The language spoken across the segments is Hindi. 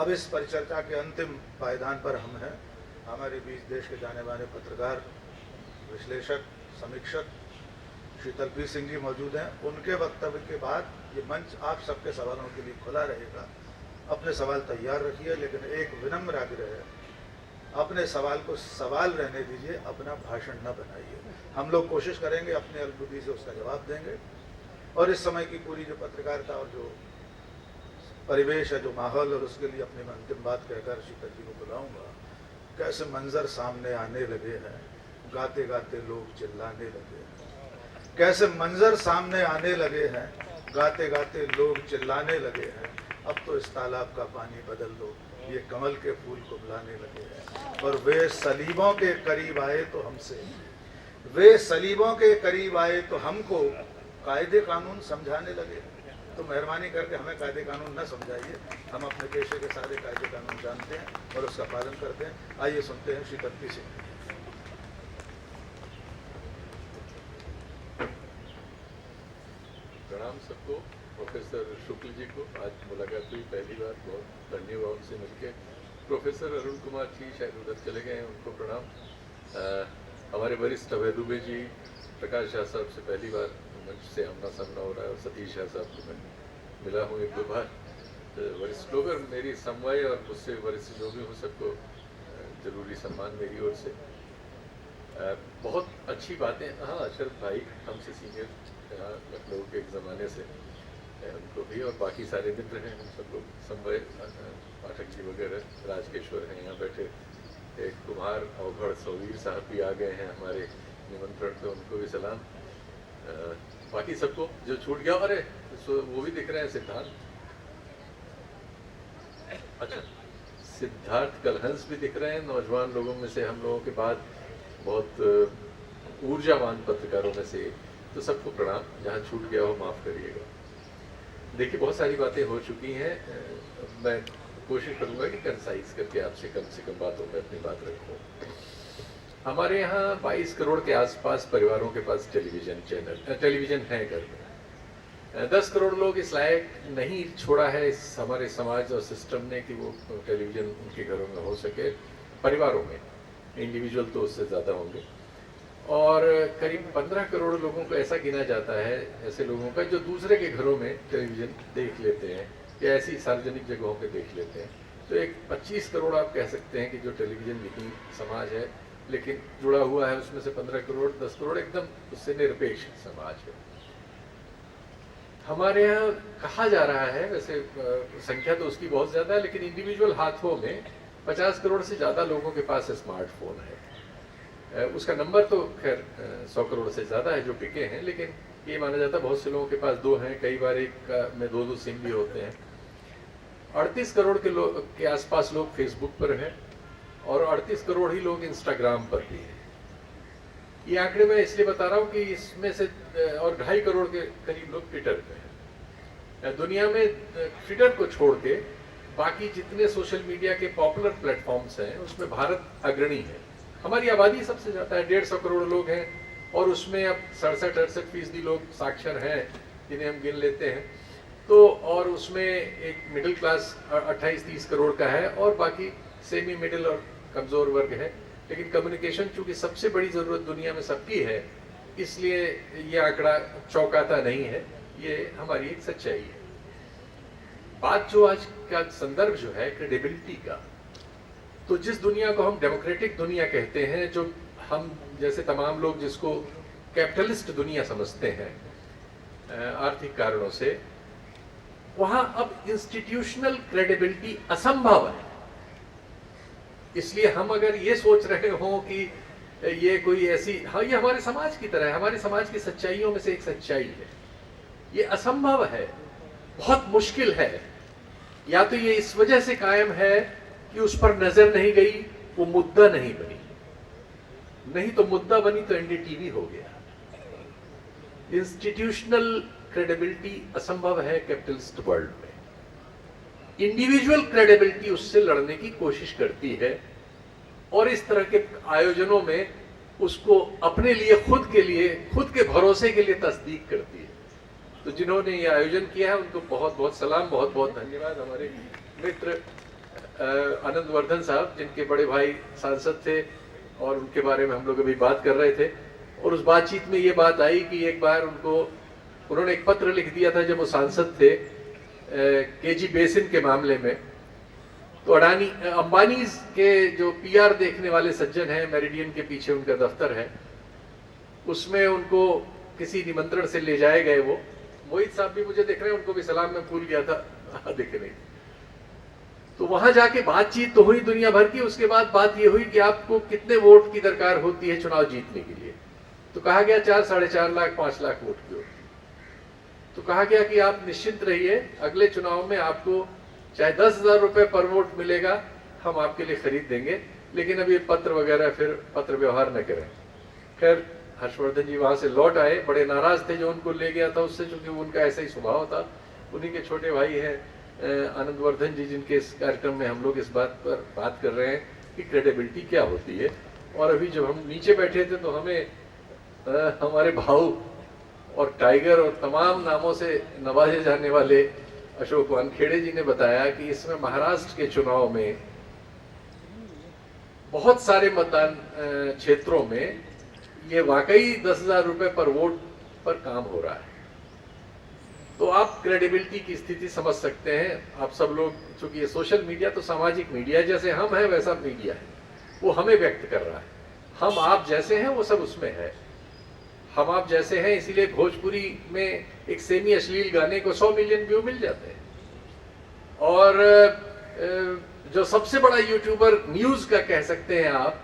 अब इस परिचर्चा के अंतिम पायदान पर हम हैं। हमारे बीच देश के जाने माने पत्रकार, विश्लेषक, समीक्षक शीतल पी सिंह जी मौजूद हैं। उनके वक्तव्य के बाद ये मंच आप सबके सवालों के लिए खुला रहेगा। अपने सवाल तैयार रखिए, लेकिन एक विनम्र आग्रह है, अपने सवाल को सवाल रहने दीजिए, अपना भाषण न बनाइए। हम लोग कोशिश करेंगे अपने अल्पबुद्धि से उसका जवाब देंगे। और इस समय की पूरी जो पत्रकारिता और जो परिवेश है, जो माहौल, और उसके लिए अपनी अंतिम बात कहकर शीतल जी को बुलाऊंगा। कैसे मंजर सामने आने लगे हैं, गाते गाते लोग चिल्लाने लगे हैं। कैसे मंजर सामने आने लगे हैं, गाते गाते लोग चिल्लाने लगे हैं। अब तो इस तालाब का पानी बदल दो, ये कमल के फूल को बुलाने लगे हैं। और वे सलीबों के करीब आए तो हमसे, वे सलीबों के करीब आए तो हमको कायदे कानून समझाने लगे। तो मेहरबानी करके हमें कायदे कानून न समझाइए, हम अपने पेशे के सारे कायदे कानून जानते हैं और उसका पालन करते हैं। आइए सुनते हैं शीतल पी सिंह। प्रणाम सबको। प्रोफेसर शुक्ल जी को आज मुलाकात हुई पहली बार, बहुत धन्यवाद उनसे मिलकर। प्रोफेसर अरुण कुमार जी शायद उधर चले गए हैं, उनको प्रणाम। हमारे वरिष्ठ अभय दुबे जी, प्रकाश शाह साहब से पहली बार मंच से आमना सामना हो रहा है, और सतीश शाह साहब को मैं मिला हूँ एक दो बार। वरिष्ठ लोग और मेरी समवाय और मुझसे वरिष्ठ जो भी हो, सबको जरूरी सम्मान मेरी ओर से। बहुत अच्छी बातें। हाँ, अशरफ भाई हमसे सीनियर यहाँ लखनऊ के एक ज़माने से, उनको भी, और बाकी सारे मित्र हैं हम सब लोग, समवाय पाठक जी वगैरह, राजकेश्वर हैं यहाँ बैठे, एक कुमार अवघड़ सौवीर साहब भी आ गए हैं हमारे निमंत्रण पे, उनको भी सलाम। बाकी सबको जो छूट गया, अरे वो भी दिख रहे हैं, सिद्धार्थ, अच्छा सिद्धार्थ कलहंस भी दिख रहे हैं। नौजवान लोगों में से, हम लोगों के बाद बहुत ऊर्जावान पत्रकारों में से, तो सबको प्रणाम। जहाँ छूट गया हो माफ़ करिएगा। देखिए, बहुत सारी बातें हो चुकी हैं। मैं कोशिश करूँगा कि कंसाइज करके आपसे कम से कम बातों में अपनी बात रखूँ। हमारे यहाँ 22 करोड़ के आसपास परिवारों के पास टेलीविज़न है घर में। 10 करोड़ लोग इस लायक नहीं छोड़ा है इस हमारे समाज और सिस्टम ने कि वो टेलीविज़न उनके घरों में हो सके, परिवारों में। इंडिविजुअल तो उससे ज़्यादा होंगे। और करीब 15 करोड़ लोगों को ऐसा गिना जाता है, ऐसे लोगों का जो दूसरे के घरों में टेलीविज़न देख लेते हैं या ऐसी सार्वजनिक जगहों पे देख लेते हैं। तो एक 25 करोड़ आप कह सकते हैं कि जो टेलीविज़न विहीन समाज है, लेकिन जुड़ा हुआ है। उसमें से 15 करोड़ 10 करोड़ एकदम उससे निरपेक्ष समाज है। हमारे यहाँ कहा जा रहा है, वैसे संख्या तो उसकी बहुत ज़्यादा है, लेकिन इंडिविजुअल हाथों में 50 करोड़ से ज़्यादा लोगों के पास स्मार्टफोन है। उसका नंबर तो खैर 100 करोड़ से ज़्यादा है जो बिके हैं, लेकिन ये माना जाता है बहुत से लोगों के पास दो हैं, कई बार एक में दो सिम भी होते हैं। 38 करोड़ के आसपास लोग फेसबुक पर हैं, और 38 करोड़ ही लोग इंस्टाग्राम पर भी हैं। ये आंकड़े मैं इसलिए बता रहा हूँ कि इसमें से और 2.5 करोड़ के करीब लोग ट्विटर पे हैं। दुनिया में ट्विटर को छोड़ के बाकी जितने सोशल मीडिया के पॉपुलर प्लेटफॉर्म्स हैं, उसमें भारत अग्रणी है। हमारी आबादी सबसे ज़्यादा है, 150 करोड़ लोग हैं, और उसमें अब 67-68% लोग साक्षर हैं जिन्हें हम गिन लेते हैं। तो और उसमें एक मिडिल क्लास 28-30 करोड़ का है, और बाकी सेमी मिडिल और कमज़ोर वर्ग है। लेकिन कम्युनिकेशन चूँकि सबसे बड़ी ज़रूरत दुनिया में सबकी है, इसलिए ये आंकड़ा चौंकाता नहीं है, ये हमारी एक सच्चाई है। बात जो आज का संदर्भ जो है क्रेडिबिलिटी का, तो जिस दुनिया को हम डेमोक्रेटिक दुनिया कहते हैं, जो हम जैसे तमाम लोग जिसको कैपिटलिस्ट दुनिया समझते हैं आर्थिक कारणों से, वहाँ अब इंस्टीट्यूशनल क्रेडिबिलिटी असंभव है। इसलिए हम अगर ये सोच रहे हों कि ये कोई ऐसी, हाँ ये हमारे समाज की तरह है, हमारे समाज की सच्चाइयों में से एक सच्चाई है, ये असंभव है, बहुत मुश्किल है। या तो ये इस वजह से कायम है कि उस पर नजर नहीं गई, वो मुद्दा नहीं बनी, नहीं तो मुद्दा बनी तो एनडीटीवी हो गया। इंस्टीट्यूशनल क्रेडिबिलिटी असंभव है कैपिटलिस्ट वर्ल्ड में। इंडिविजुअल क्रेडिबिलिटी उससे लड़ने की कोशिश करती है, और इस तरह के आयोजनों में उसको अपने लिए, खुद के भरोसे के लिए तस्दीक करती है। तो जिन्होंने ये आयोजन किया है उनको बहुत बहुत सलाम, बहुत बहुत धन्यवाद। हमारे मित्र आनंद वर्धन साहब, जिनके बड़े भाई सांसद थे, और उनके बारे में हम लोग अभी बात कर रहे थे, और उस बातचीत में ये बात आई कि एक बार उन्होंने एक पत्र लिख दिया था जब वो सांसद थे केजी बेसिन के मामले में। तो अंबानी के जो पीआर देखने वाले सज्जन हैं, मेरिडियन के पीछे उनका दफ्तर है, उसमें उनको किसी निमंत्रण से ले जाए गए। वो मोहित साहब भी मुझे देख रहे हैं, उनको भी सलाम में भूल गया था देखने। तो वहां जाके बातचीत तो हुई दुनिया भर की। उसके बाद बात ये हुई कि आपको कितने वोट की दरकार होती है चुनाव जीतने के लिए। तो कहा गया 4, 4.5 लाख, 5 लाख वोट की होती। तो कहा गया कि आप निश्चिंत रहिए, अगले चुनाव में आपको चाहे 10,000 रुपए पर वोट मिलेगा, हम आपके लिए खरीद देंगे, लेकिन अभी पत्र वगैरह फिर पत्र व्यवहार न करें। खैर, हर्षवर्धन जी वहां से लौट आए, बड़े नाराज थे जो उनको ले गया था उससे, क्योंकि उनका ऐसा ही स्वभाव था। उन्हीं के छोटे भाई हैं आनंद वर्धन जी, जिनके इस कार्यक्रम में हम लोग इस बात पर बात कर रहे हैं कि क्रेडिबिलिटी क्या होती है। और अभी जब हम नीचे बैठे थे तो हमें हमारे भाऊ और टाइगर और तमाम नामों से नवाजे जाने वाले अशोक वानखेड़े जी ने बताया कि इसमें महाराष्ट्र के चुनाव में बहुत सारे मतदान क्षेत्रों में ये वाकई 10,000 रुपए पर वोट पर काम हो रहा है। तो आप क्रेडिबिलिटी की स्थिति समझ सकते हैं। आप सब लोग, चूंकि ये सोशल मीडिया तो सामाजिक मीडिया जैसे हम हैं वैसा मीडिया है, वो हमें व्यक्त कर रहा है। हम आप जैसे हैं वो सब उसमें है। हम आप जैसे हैं, इसीलिए भोजपुरी में एक सेमी अश्लील गाने को 100 मिलियन व्यू मिल जाते हैं। और जो सबसे बड़ा यूट्यूबर न्यूज का कह सकते हैं आप,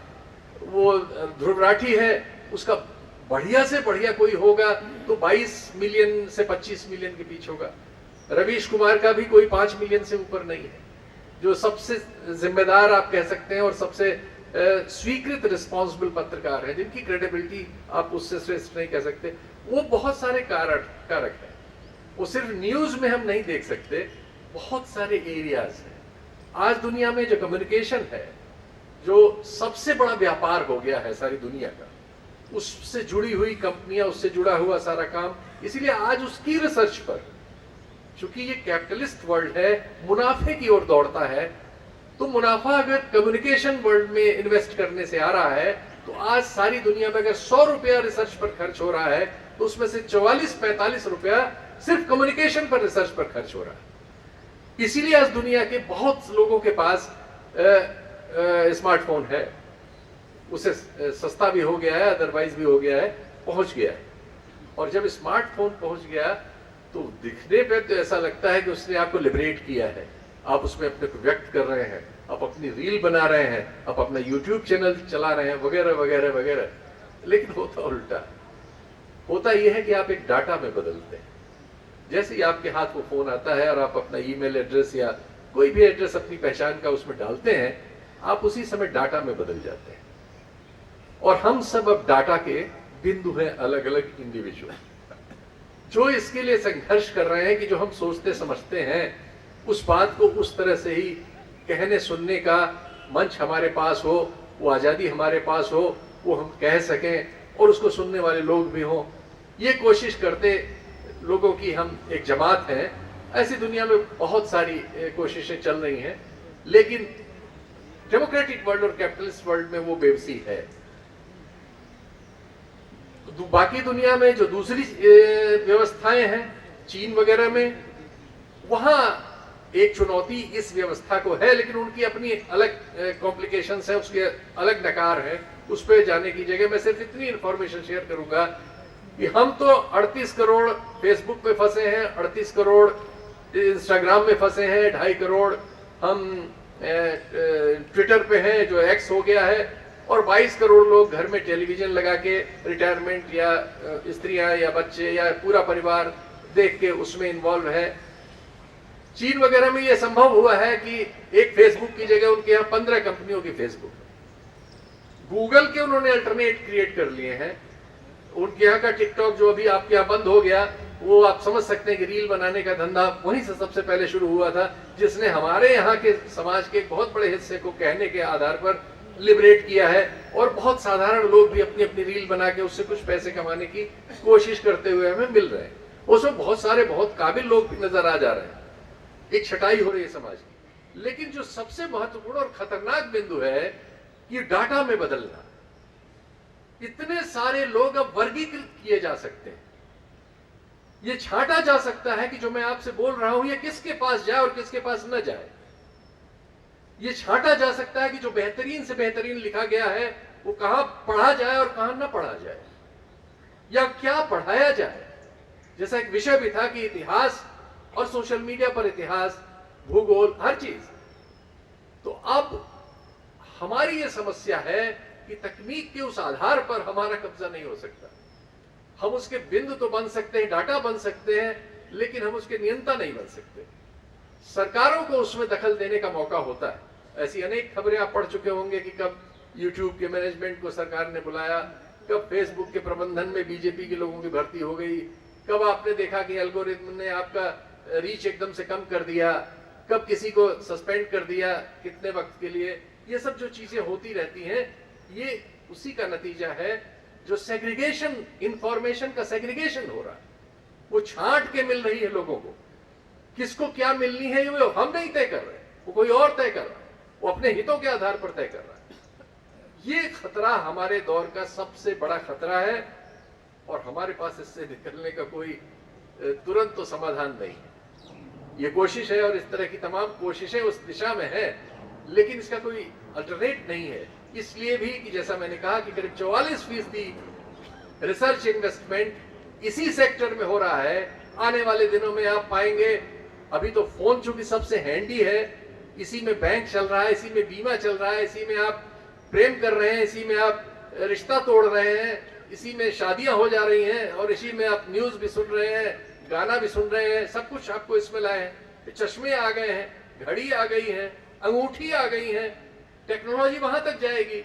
वो ध्रुव राठी है, उसका बढ़िया से बढ़िया कोई होगा तो 22 मिलियन से 25 मिलियन के बीच होगा। रवीश कुमार का भी कोई 5 मिलियन से ऊपर नहीं है। जो सबसे जिम्मेदार आप कह सकते हैं और सबसे स्वीकृत रिस्पॉन्सिबल पत्रकार है, जिनकी क्रेडिबिलिटी आप उससे श्रेष्ठ नहीं कह सकते, वो बहुत सारे कारक है। वो सिर्फ न्यूज में हम नहीं देख सकते, बहुत सारे एरियाज हैं। आज दुनिया में जो कम्युनिकेशन है, जो सबसे बड़ा व्यापार हो गया है सारी दुनिया का, उससे जुड़ी हुई कंपनियां, उससे जुड़ा हुआ सारा काम, इसीलिए आज उसकी रिसर्च पर, चूंकि ये कैपिटलिस्ट वर्ल्ड है, मुनाफे की ओर दौड़ता है, तो मुनाफा अगर कम्युनिकेशन वर्ल्ड में इन्वेस्ट करने से आ रहा है, तो आज सारी दुनिया में अगर 100 रुपया रिसर्च पर खर्च हो रहा है, तो उसमें से 44-45 रुपया सिर्फ कम्युनिकेशन पर रिसर्च पर खर्च हो रहा है। इसीलिए आज दुनिया के बहुत लोगों के पास स्मार्टफोन है। उसे सस्ता भी हो गया है, अदरवाइज भी हो गया है, पहुंच गया है। और जब स्मार्टफोन पहुंच गया तो दिखने पे तो ऐसा लगता है कि उसने आपको लिबरेट किया है। आप उसमें अपने को व्यक्त कर रहे हैं, आप अपनी रील बना रहे हैं, आप अपना यूट्यूब चैनल चला रहे हैं, वगैरह वगैरह वगैरह। लेकिन होता उल्टा। होता यह है कि आप एक डाटा में बदलते हैं। जैसे ही आपके हाथ वो फोन आता है और आप अपना ईमेल एड्रेस या कोई भी एड्रेस अपनी पहचान का उसमें डालते हैं, आप उसी समय डाटा में बदल जाते हैं। और हम सब अब डाटा के बिंदु हैं, अलग अलग इंडिविजुअल, जो इसके लिए संघर्ष कर रहे हैं कि जो हम सोचते समझते हैं उस बात को उस तरह से ही कहने सुनने का मंच हमारे पास हो, वो आजादी हमारे पास हो, वो हम कह सकें और उसको सुनने वाले लोग भी हों। ये कोशिश करते लोगों की हम एक जमात हैं। ऐसी दुनिया में बहुत सारी कोशिशें चल रही हैं, लेकिन डेमोक्रेटिक वर्ल्ड और कैपिटलिस्ट वर्ल्ड में वो बेबसी है। बाकी दुनिया में जो दूसरी व्यवस्थाएं हैं, चीन वगैरह में, वहां एक चुनौती इस व्यवस्था को है, लेकिन उनकी अपनी अलग कॉम्प्लिकेशंस है, उसके अलग नकार है। उस पर जाने की जगह मैं सिर्फ इतनी इंफॉर्मेशन शेयर करूंगा कि हम तो 38 करोड़ फेसबुक पे फंसे हैं, 38 करोड़ इंस्टाग्राम में फंसे हैं, 2.5 करोड़ हम ट्विटर पे हैं जो एक्स हो गया है, और 22 करोड़ लोग घर में टेलीविजन लगा के रिटायरमेंट या स्त्रियां या बच्चे या पूरा परिवार देख के उसमें इन्वॉल्व है। चीन वगैरह में यह संभव हुआ है कि एक फेसबुक की जगह उनके यहाँ 15 कंपनियों की फेसबुक। गूगल के उन्होंने अल्टरनेट क्रिएट कर लिए हैं। उनके यहाँ का टिकटॉक जो अभी आपके यहाँ बंद हो गया, वो आप समझ सकते हैं कि रील बनाने का धंधा वहीं से सबसे पहले शुरू हुआ था, जिसने हमारे यहाँ के समाज के एक बहुत बड़े हिस्से को कहने के आधार पर लिबरेट किया है। और बहुत साधारण लोग भी अपनी अपनी रील बना के उससे कुछ पैसे कमाने की कोशिश करते हुए हमें मिल रहे हैं। उसमें बहुत सारे बहुत काबिल लोग भी नजर आ जा रहे हैं। एक छटाई हो रही है समाज की। लेकिन जो सबसे महत्वपूर्ण और खतरनाक बिंदु है कि डाटा में बदलना। इतने सारे लोग अब वर्गीकृत किए जा सकते हैं, ये छांटा जा सकता है कि जो मैं आपसे बोल रहा हूं ये किसके पास जाए और किसके पास न जाए। ये छांटा जा सकता है कि जो बेहतरीन से बेहतरीन लिखा गया है वो कहां पढ़ा जाए और कहां न पढ़ा जाए, या क्या पढ़ाया जाए। जैसा एक विषय भी था कि इतिहास और सोशल मीडिया पर इतिहास, भूगोल, हर चीज। तो अब हमारी ये समस्या है कि तकनीक के उस आधार पर हमारा कब्जा नहीं हो सकता। हम उसके बिंदु तो बन सकते हैं, डाटा बन सकते हैं, लेकिन हम उसके नियंता नहीं बन सकते। सरकारों को उसमें दखल देने का मौका होता है। ऐसी अनेक खबरें आप पढ़ चुके होंगे कि कब यूट्यूब के मैनेजमेंट को सरकार ने बुलाया, कब फेसबुक के प्रबंधन में बीजेपी के लोगों की भर्ती हो गई, कब आपने देखा कि एल्गोरिथम ने आपका रीच एकदम से कम कर दिया, कब किसी को सस्पेंड कर दिया कितने वक्त के लिए। ये सब जो चीजें होती रहती हैं, ये उसी का नतीजा है जो सेग्रीगेशन, इंफॉर्मेशन का सेग्रीगेशन हो रहा है। वो छांट के मिल रही है लोगों को, किसको क्या मिलनी है वो हम नहीं तय कर रहे, वो कोई और तय कर रहा है, वो अपने हितों के आधार पर तय कर रहा है। ये खतरा हमारे दौर का सबसे बड़ा खतरा है और हमारे पास इससे निकलने का कोई तुरंत तो समाधान नहीं है। ये कोशिश है और इस तरह की तमाम कोशिशें उस दिशा में है, लेकिन इसका कोई अल्टरनेट नहीं है। इसलिए भी कि जैसा मैंने कहा कि करीब 44% रिसर्च इन्वेस्टमेंट इसी सेक्टर में हो रहा है। आने वाले दिनों में आप पाएंगे, अभी तो फोन चूंकि सबसे हैंडी है, इसी में बैंक चल रहा है, इसी में बीमा चल रहा है, इसी में आप प्रेम कर रहे हैं, इसी में आप रिश्ता तोड़ रहे हैं, इसी में शादियां हो जा रही हैं और इसी में आप न्यूज भी सुन रहे हैं, गाना भी सुन रहे हैं, सब कुछ आपको इसमें लाए हैं। चश्मे आ गए हैं, घड़ी आ गई है, अंगूठी आ गई है, टेक्नोलॉजी वहां तक जाएगी।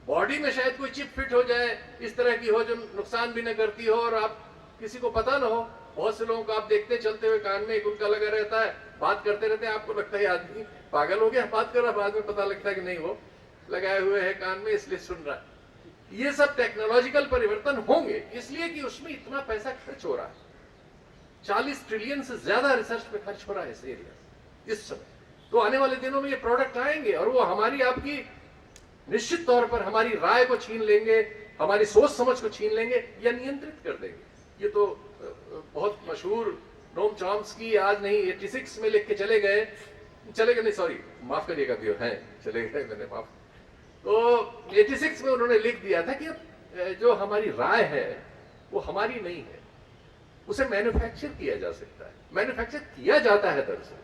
बॉडी में शायद कोई चिप फिट हो जाए इस तरह की हो जो नुकसान भी न करती हो और आप किसी को पता ना हो। बहुत से लोगों को आप देखते चलते हुए कान में एक उनका लगा रहता है, बात करते रहते हैं, आपको लगता है आदमी पागल हो गया बात कर रहा, बाद में पता लगता है कि नहीं, वो लगाए हुए है कान में इसलिए सुन रहा है। ये सब टेक्नोलॉजिकल परिवर्तन होंगे इसलिए कि उसमें इतना पैसा खर्च हो रहा है। 40 ट्रिलियन से ज्यादा रिसर्च पे खर्च हो रहा है इस एरिया इस समय। तो आने वाले दिनों में ये प्रोडक्ट आएंगे और वो हमारी आपकी निश्चित तौर पर हमारी राय को छीन लेंगे, हमारी सोच समझ को छीन लेंगे या नियंत्रित कर देंगे। ये तो बहुत मशहूर नोम चॉम्स्की आज नहीं 86 में लिख के चले गए नहीं, सॉरी माफ करिएगा भी हैं, चले गए, मैंने माफ। तो 86 में उन्होंने लिख दिया था कि जो हमारी राय है वो हमारी नहीं है, उसे मैन्युफैक्चर किया जा सकता है, मैन्युफैक्चर किया जाता है दरअसल।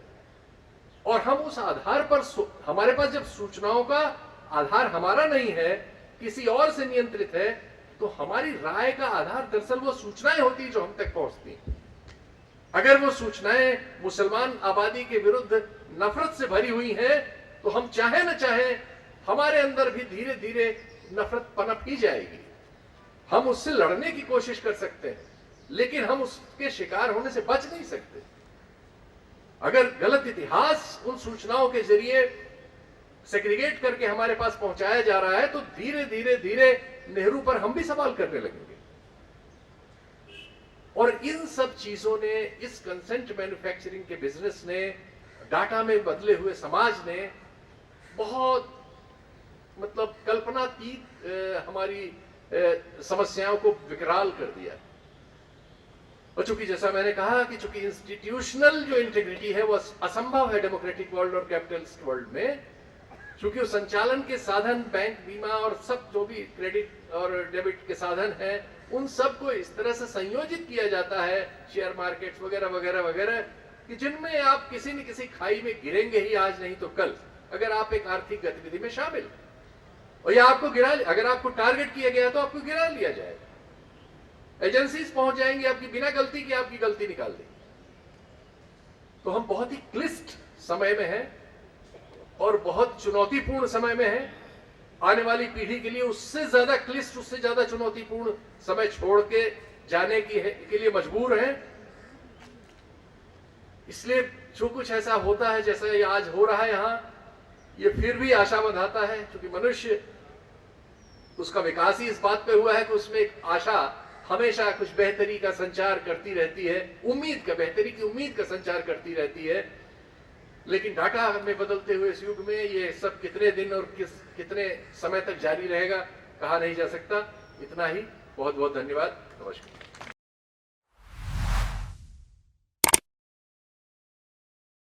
और हम उस आधार पर हमारे पास जब सूचनाओं का आधार हमारा नहीं है, किसी और से नियंत्रित है, तो हमारी राय का आधार दरअसल वो सूचनाएं होती है जो हम तक पहुंचती हैं। अगर वो सूचनाएं मुसलमान आबादी के विरुद्ध नफरत से भरी हुई हैं, तो हम चाहे न चाहे हमारे अंदर भी धीरे धीरे नफरत पनप ही जाएगी। हम उससे लड़ने की कोशिश कर सकते हैं, लेकिन हम उसके शिकार होने से बच नहीं सकते। अगर गलत इतिहास उन सूचनाओं के जरिए सेग्रीगेट करके हमारे पास पहुंचाया जा रहा है, तो धीरे धीरे धीरे नेहरू पर हम भी सवाल करने लगेंगे। और इन सब चीजों ने, इस कंसेंट मैन्युफैक्चरिंग के बिजनेस ने, डाटा में बदले हुए समाज ने बहुत मतलब कल्पनातीत हमारी समस्याओं को विकराल कर दिया। और चूंकि जैसा मैंने कहा कि चूंकि इंस्टीट्यूशनल जो इंटीग्रिटी है वो असंभव है डेमोक्रेटिक वर्ल्ड और कैपिटलिस्ट वर्ल्ड में, चूंकि उस संचालन के साधन बैंक, बीमा और सब जो भी क्रेडिट और डेबिट के साधन हैं, उन सब को इस तरह से संयोजित किया जाता है, शेयर मार्केट्स वगैरह वगैरह वगैरह, कि जिनमें आप किसी न किसी खाई में गिरेंगे ही, आज नहीं तो कल, अगर आप एक आर्थिक गतिविधि में शामिल हैं। और या आपको अगर आपको टारगेट किया गया तो आपको गिरा लिया जाएगा। एजेंसीज पहुंच जाएंगी आपकी बिना गलती के, आपकी गलती निकाल देंगी। तो हम बहुत ही क्लिष्ट समय में हैं और बहुत चुनौतीपूर्ण समय में हैं। आने वाली पीढ़ी के लिए उससे ज्यादा क्लिष्ट, उससे ज्यादा चुनौतीपूर्ण समय छोड़ के जाने के लिए मजबूर हैं। इसलिए जो कुछ ऐसा होता है जैसा ये आज हो रहा है यहां, ये फिर भी आशा बंधाता है, क्योंकि मनुष्य, उसका विकास ही इस बात पे हुआ है कि उसमें एक आशा हमेशा कुछ बेहतरी का संचार करती रहती है, उम्मीद का, बेहतरी की उम्मीद का संचार करती रहती है। लेकिन ढाका में बदलते हुए इस युग में ये सब कितने दिन और कितने समय तक जारी रहेगा कहा नहीं जा सकता। इतना ही, बहुत बहुत धन्यवाद, नमस्कार।